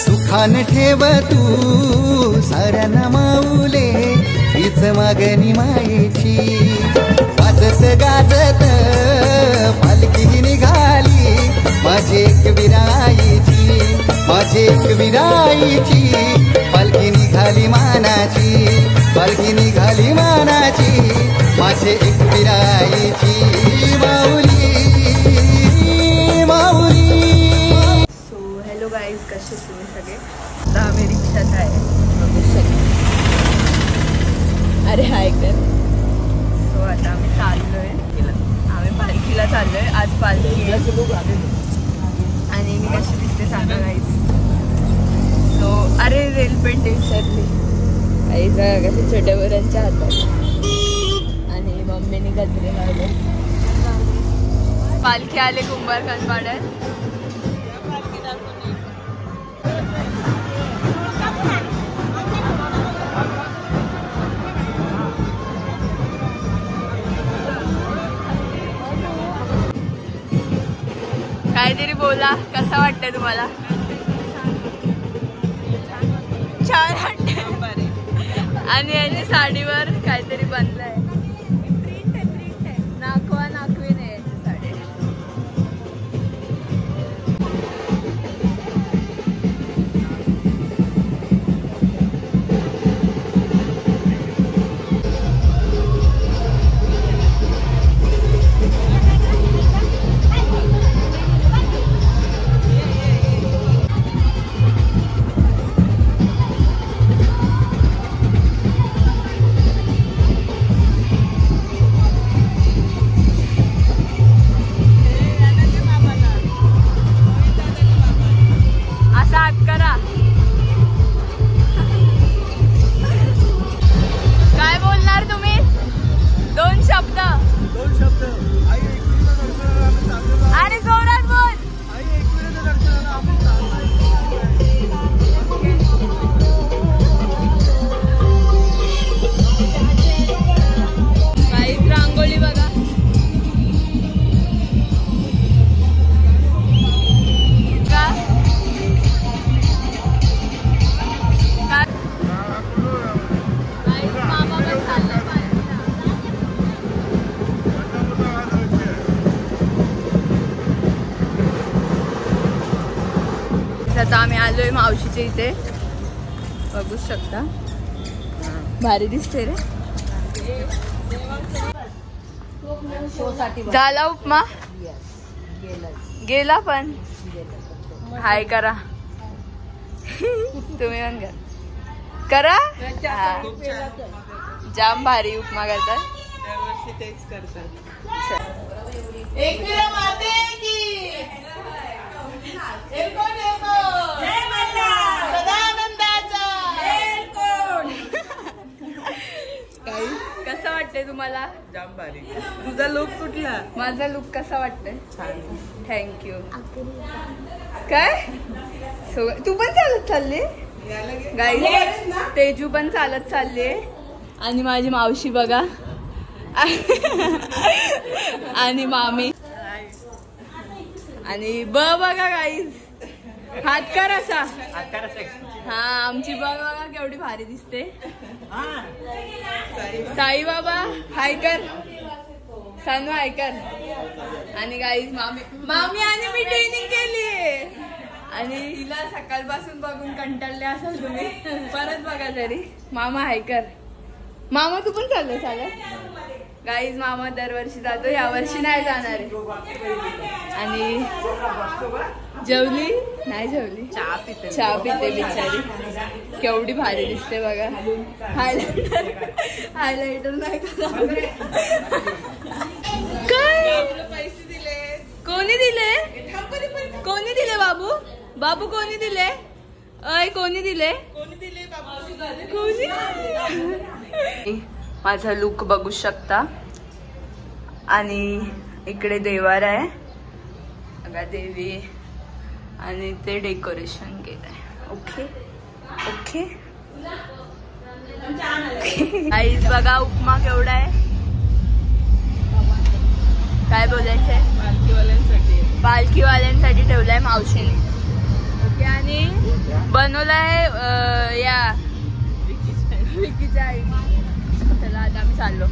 सुखान ठेव तू साऱ्यांना माऊले हीच मागणी मायेची वाजत गाजत पालखी निघाली माझी एक विराईची माझी एक विराईची पालखी निघाली मानाची पालखी निघाली मानाची माझी एक विराईची माऊली माऊली. सो हॅलो गाईज, कसे तुम्ही सगळे? आता आम्ही रिक्षात आहे बघू शकतो. अरे हाय कर. सो आता आम्ही चाललोय, आम्ही पालखीला चाललोय. आज पालखी आणि मी कशी दिसते सांगा गाईज. सो अरे रेलपेंट विसरली आईचा कसे छोट्या पोरांच्या हातात आणि मम्मीने गजरे लावले. पालखी आले कुंभारखान पाड्यात. काहीतरी बोला, कसा वाटतंय तुम्हाला? छान वाटतंय. आणि याची साडीवर काहीतरी बनलंय, नाकवा नाकवी नाही याची साडी. आता आम्ही आलोय मावशीच्या इथे, बघू शकता. भारी दिसते रे. झाला उपमा? गेला पण हाय करा. तुम्ही पण करा. जाम भारी उपमा करतात. कसं वाटतंय तुम्हाला? जाम भारी. तुझा लुक कुठला? माझा लुक कसा वाटतंय? छान. थँक्यू. काय तू पण चालत चालली? गाईज तेजू पण चालत चालली आणि माझी मावशी बघा आणि मामी आणि बघा गाईज हात कर असा. हा आमची बघा केवढी भारी दिसते. साई बाबा हाय कर, सानू हाय कर. आणि गाईज मामी आणि मी ट्रेनिंग केली आणि हिला सकाळपासून बघून कंटाळले असाल तुम्ही. परत बघा तरी. मामा हाय कर. मामा तू पण चाललं चालत. गाईज मामा दरवर्षी जातो, या वर्षी नाही जाणार आहे. आणि जेवली नाही? जेवली. चहा पिते बिचारी. केवढी भारी दिसते बघा. हायलाइटर नाही का? काय पैसे दिले? कोणी दिले? कोणी दिले बाबू? बाबू कोणी दिले? अय कोणी दिले? कोणी? माझा लुक बघू शकता. आणि इकडे देवार आहे बघा, देवी आणि ते डेकोरेशन केलंय. ओके ओके आईज बघा उपमा केवढा आहे. काय बोलायचंय? पालखीवाल्यांसाठी ठेवलाय मावशीने. ओके आणि बनवलाय या विकीच्या आईने. चला आता आम्ही चाललो.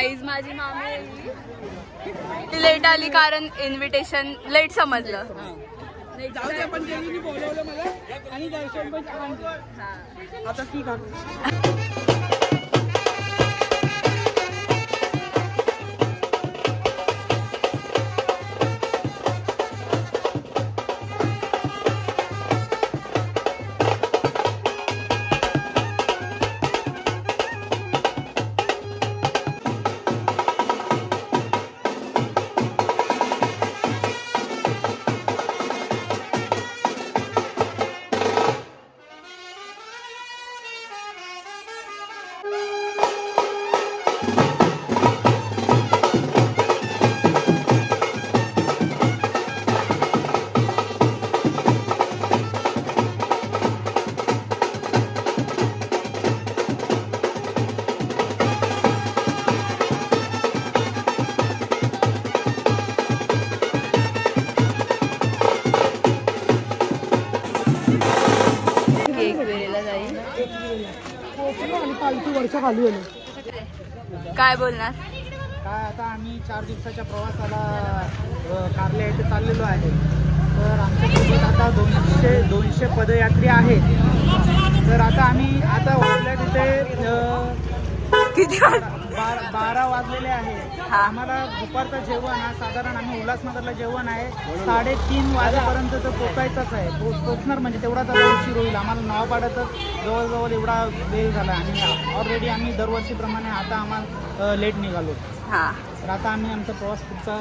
गाईज माझी मामी ती लेट आली कारण इन्व्हिटेशन लेट समजलं. पण त्यांनी बोलवलं मला आणि दर्शन पण छान केलं. आता ठीक आहे. काय बोलणार? काय आता आम्ही 4 दिवसाच्या प्रवासाला कारले येथे चाललेलो आहे. तर आमच्यासोबत आता 200 पदयात्री आहेत. तर आता आम्ही आता वाजल्या तिथे किती 12 वाजलेले आहे. आम्हाला दुपारचं जेवण हा साधारण आम्ही उल्हासनगरला जेवण आहे 3:30 वाजेपर्यंत तर पोचायचंच आहे. पोचणार म्हणजे तेवढाच आता उशीर होईल. आम्हाला नावपाड्यातच जवळजवळ एवढा वेळ झाला आणि ऑलरेडी आम्ही दरवर्षीप्रमाणे आता आम्हाला लेट निघालो. तर आता आम्ही आमचा प्रवास पुढचा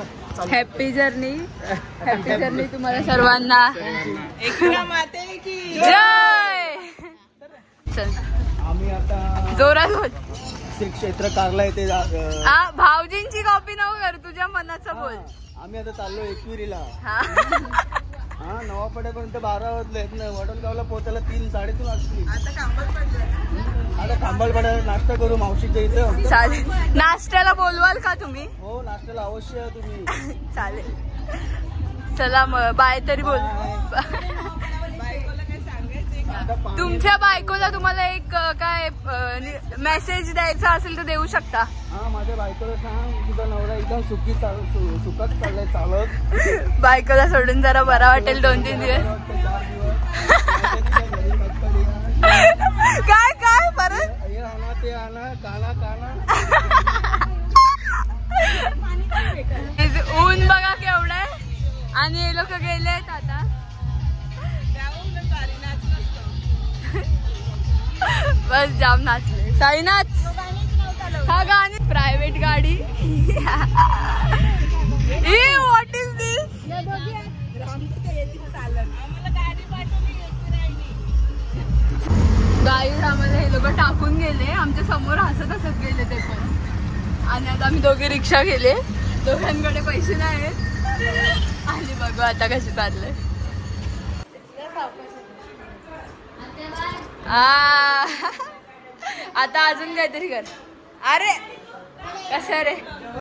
हॅपी जर्नी. हॅपी जर्नी तुम्हाला सर्वांना. जय. चल आम्ही आता जोरात बोल. श्री क्षेत्र कारला येथे भाऊजींची कॉपी नको कर, तुझ्या मनाचं बोल. आम्ही आता चाललो एकविरीला. हा नवापाड्यापर्यंत 12 वाजले. वडलगावला पोहोचायला 3-3:30 वाजली. आता खांबाळपाड्याला नाश्ता करू मावशीच्या इथं. चालेल. नाश्त्याला बोलवाल का तुम्ही? हो नाश्त्याला अवश्य या तुम्ही. चालेल. चला मग बाय तरी बोल. तुमच्या बायकोला तुम्हाला एक काय मेसेज द्यायचा असेल तर देऊ शकता. हा माझ्या बायकोला सांग तुझा नवरा एकदम सुखात चाललाय चालत. बायकोला सोडून जरा बरा वाटेल 2-3 दिवस. काय काय परत हे आणा ते आणा काना काना. ऊन बघा केवढं आहे आणि हे लोक गेलेत आता. बस जाम नाचले. साईनाथ हा गाणी. प्रायव्हेट गाडी. What is this? गाईड आम्हाला हे लोक टाकून गेले. आमच्या समोर हसत हसत गेले ते पण. आणि आता आम्ही दोघे रिक्षा गेले. दोघांकडे पैसे नाही आहेत. आणि बघू आता कशी चाललंय. आता अजून काहीतरी कर. अरे कसं रे